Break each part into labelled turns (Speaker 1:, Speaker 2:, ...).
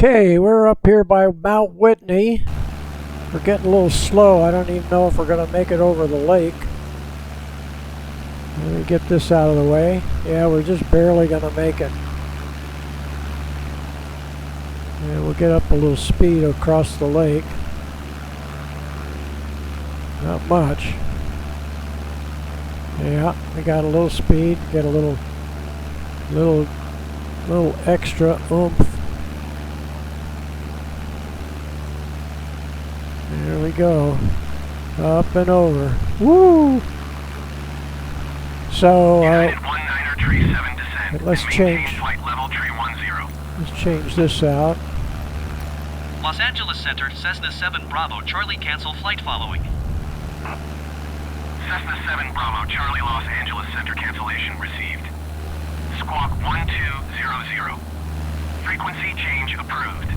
Speaker 1: Okay, we're up here by Mount Whitney. We're getting a little slow. I don't even know if we're going to make it over the lake. Let me get this out of the way. Yeah, we're just barely going to make it. And we'll get up a little speed across the lake. Not much. Yeah, we got a little speed. Get a little extra oomph. There we go. Up and over. Woo! So, let's change this out.
Speaker 2: Los Angeles Center, Cessna 7 Bravo, Charlie cancel flight following.
Speaker 3: Cessna 7 Bravo, Charlie Los Angeles Center cancellation received. Squawk 1200. Frequency change approved.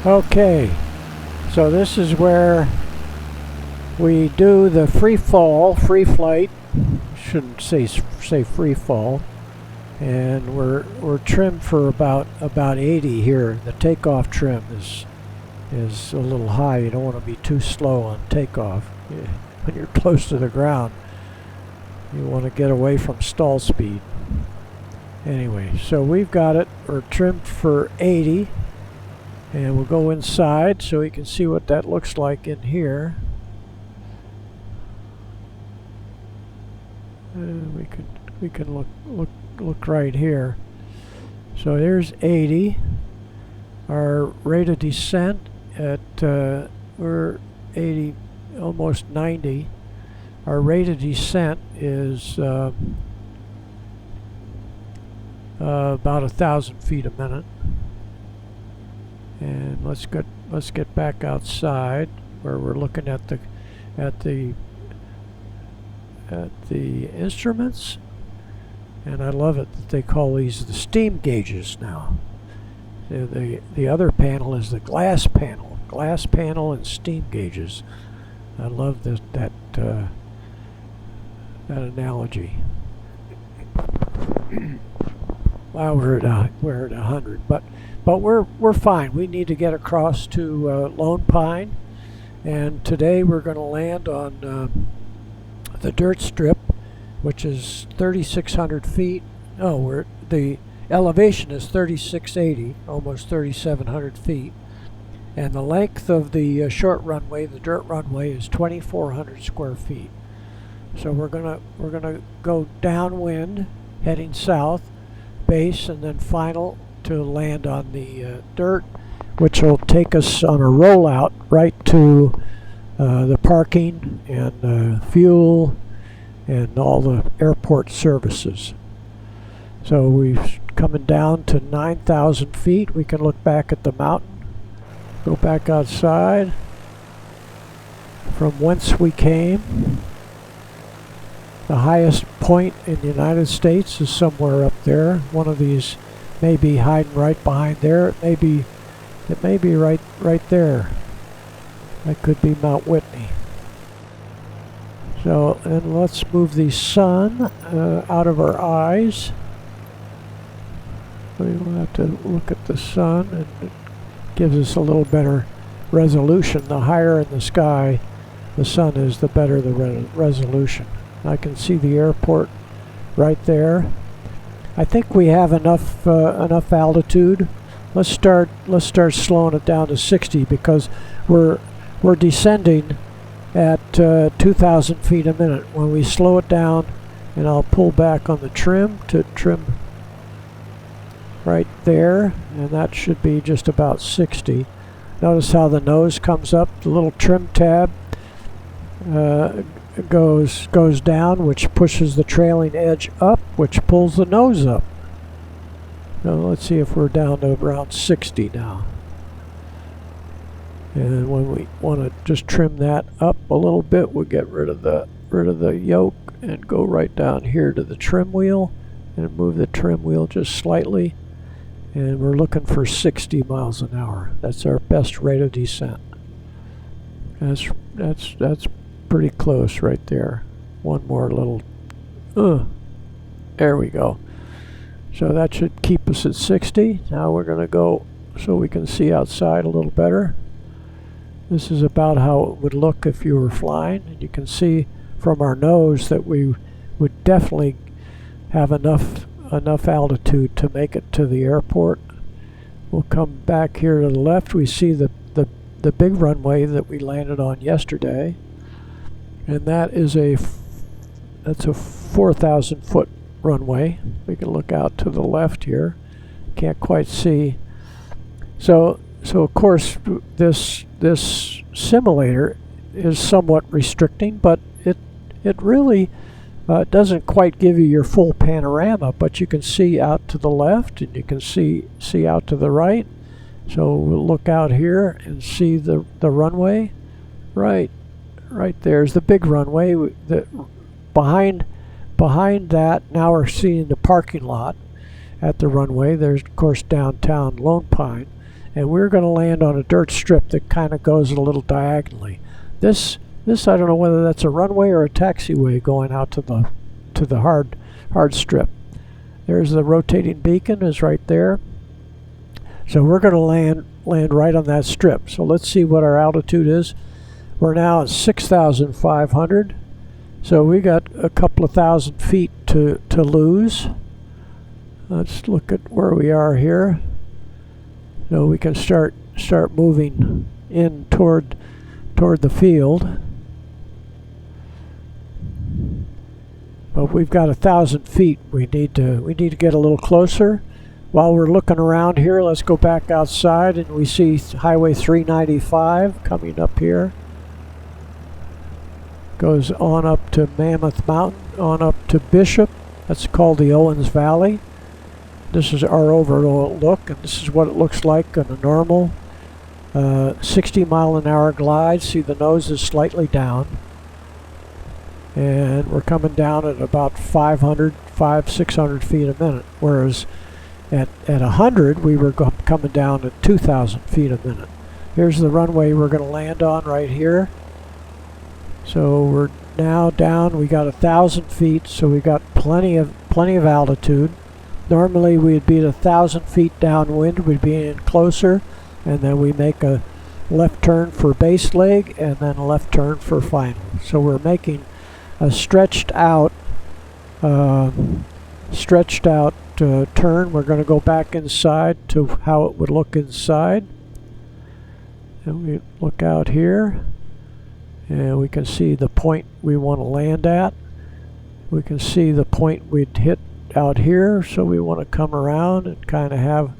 Speaker 1: Okay, so this is where we do the free flight. Shouldn't say free fall. And we're trimmed for about 80 here. The takeoff trim is a little high. You don't want to be too slow on takeoff. When you're close to the ground, you want to get away from stall speed. Anyway, so we've got it. We're trimmed for 80. And we'll go inside so we can see what that looks like in here. We can look right here. So there's 80. Our rate of descent at we're 80, almost 90. Our rate of descent is about 1,000 feet a minute. And let's get back outside where we're looking at the instruments. And I love it that they call these the steam gauges now. The other panel is the glass panel and steam gauges. I love that analogy. Wow, we're at 100, but we're fine. We need to get across to Lone Pine, and today we're going to land on the dirt strip, which is 3,600 feet. Oh, the elevation is 3,680, almost 3,700 feet, and the length of the short runway, the dirt runway, is 2,400 square feet. So we're gonna go downwind, heading south, base, and then final to land on the dirt, which will take us on a rollout right to the parking and fuel and all the airport services. So we're coming down to 9,000 feet. We can look back at the mountain, go back outside from whence we came. The highest point in the United States is somewhere up there. One of these may be hiding right behind there. It may be right there. That could be Mount Whitney. So, and let's move the sun out of our eyes. We will have to look at the sun, and it gives us a little better resolution. The higher in the sky the sun is, the better the resolution. I can see the airport right there. I think we have enough altitude. Let's start slowing it down to 60 because we're descending at 2,000 feet a minute. When we slow it down, and I'll pull back on the trim to trim right there, and that should be just about 60. Notice how the nose comes up. The little trim tab goes down, which pushes the trailing edge up, which pulls the nose up. Now let's see if we're down to around 60 now. And when we want to just trim that up a little bit, we'll get rid of the yoke and go right down here to the trim wheel and move the trim wheel just slightly. And we're looking for 60 miles an hour. That's our best rate of descent. That's pretty close right there. One more little, there we go. So that should keep us at 60. Now we're going to go so we can see outside a little better. This is about how it would look if you were flying. And you can see from our nose that we would definitely have enough altitude to make it to the airport. We'll come back here to the left. We see the big runway that we landed on yesterday, and that's a 4,000 foot runway. We can look out to the left here. Can't quite see. So of course this simulator is somewhat restricting, but it really doesn't quite give you your full panorama, but you can see out to the left and you can see out to the right. So we'll look out here and see the runway. Right there's the big runway. Behind that, now we're seeing the parking lot at the runway. There's of course downtown Lone Pine, and we're going to land on a dirt strip that kind of goes a little diagonally. This I don't know whether that's a runway or a taxiway going out to the hard strip. There's the rotating beacon is right there. So we're going to land right on that strip. So let's see what our altitude is. We're now at 6,500. So we got a couple of thousand feet to lose. Let's look at where we are here. So we can start moving in toward the field. But we've got 1,000 feet. We need to get a little closer. While we're looking around here, let's go back outside, and we see Highway 395 coming up here. Goes on up to Mammoth Mountain, on up to Bishop. That's called the Owens Valley. This is our overall look, and this is what it looks like on a normal 60-mile-an-hour glide. See, the nose is slightly down. And we're coming down at about 600 feet a minute, whereas at 100 we were coming down at 2,000 feet a minute. Here's the runway we're going to land on right here. So we're now down. We got 1,000 feet, so we got plenty of altitude. Normally we'd be at 1,000 feet downwind. We'd be in closer, and then we make a left turn for base leg, and then a left turn for final. So we're making a stretched out turn. We're going to go back inside to how it would look inside. And we look out here, and we can see the point we want to land at. We can see the point we'd hit out here, so we want to come around and kind of have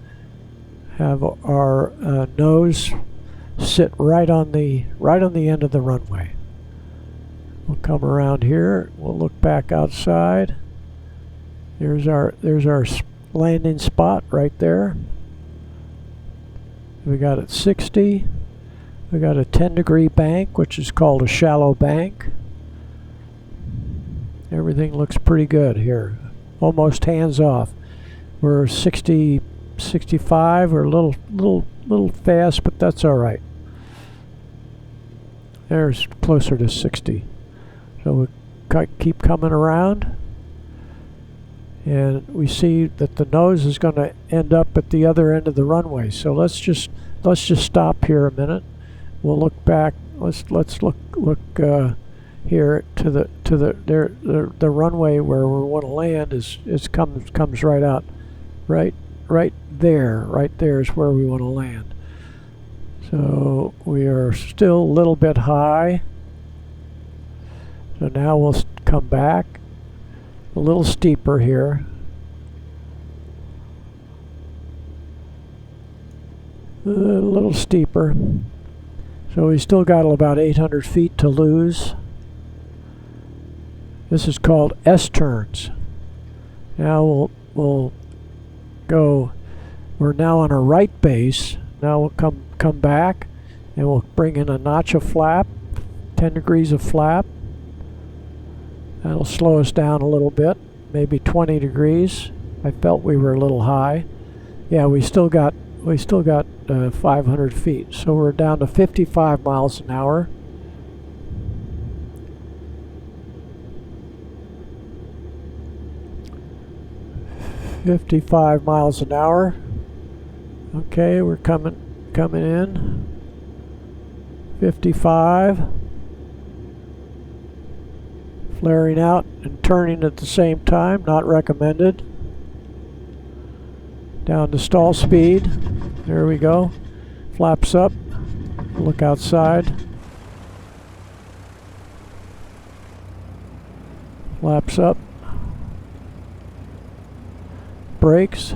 Speaker 1: our nose sit right on the end of the runway. We'll come around here. We'll look back outside. There's our landing spot right there. We got it 60. We got a 10-degree bank, which is called a shallow bank. Everything looks pretty good here. Almost hands off. We're 60, 65. We're a little fast, but that's all right. There's closer to 60. So we keep coming around, and we see that the nose is going to end up at the other end of the runway. So let's just stop here a minute. We'll look back. Let's look here to the runway where we want to land comes right out, right there. Right there is where we want to land. So we are still a little bit high. So now we'll come back a little steeper here. A little steeper. So we still got about 800 feet to lose. This is called S-turns. Now we'll go. We're now on a right base. Now we'll come back, and we'll bring in a notch of flap, 10 degrees of flap. That'll slow us down a little bit, maybe 20 degrees. I felt we were a little high. Yeah, we still got 500 feet, so we're down to 55 miles an hour. 55 miles an hour. Okay, we're coming in. 55. Flaring out and turning at the same time, not recommended. Down to stall speed. There we go. Flaps up. Look outside. Flaps up. Brakes.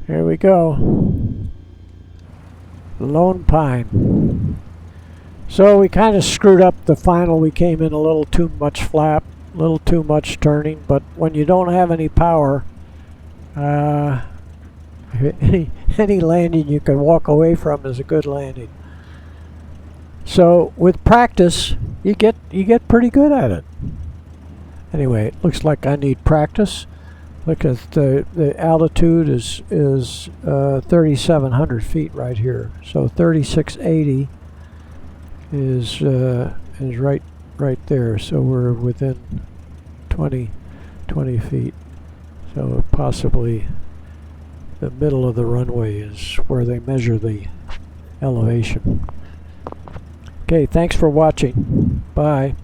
Speaker 1: Here we go. Lone Pine. So we kind of screwed up the final. We came in a little too much flap, a little too much turning, but when you don't have any power, any landing you can walk away from is a good landing. So with practice, you get pretty good at it. Anyway, it looks like I need practice. Look at the altitude is 3,700 feet right here. So 3,680 is right there. So we're within 20 feet. So possibly the middle of the runway is where they measure the elevation. Okay, thanks for watching. Bye.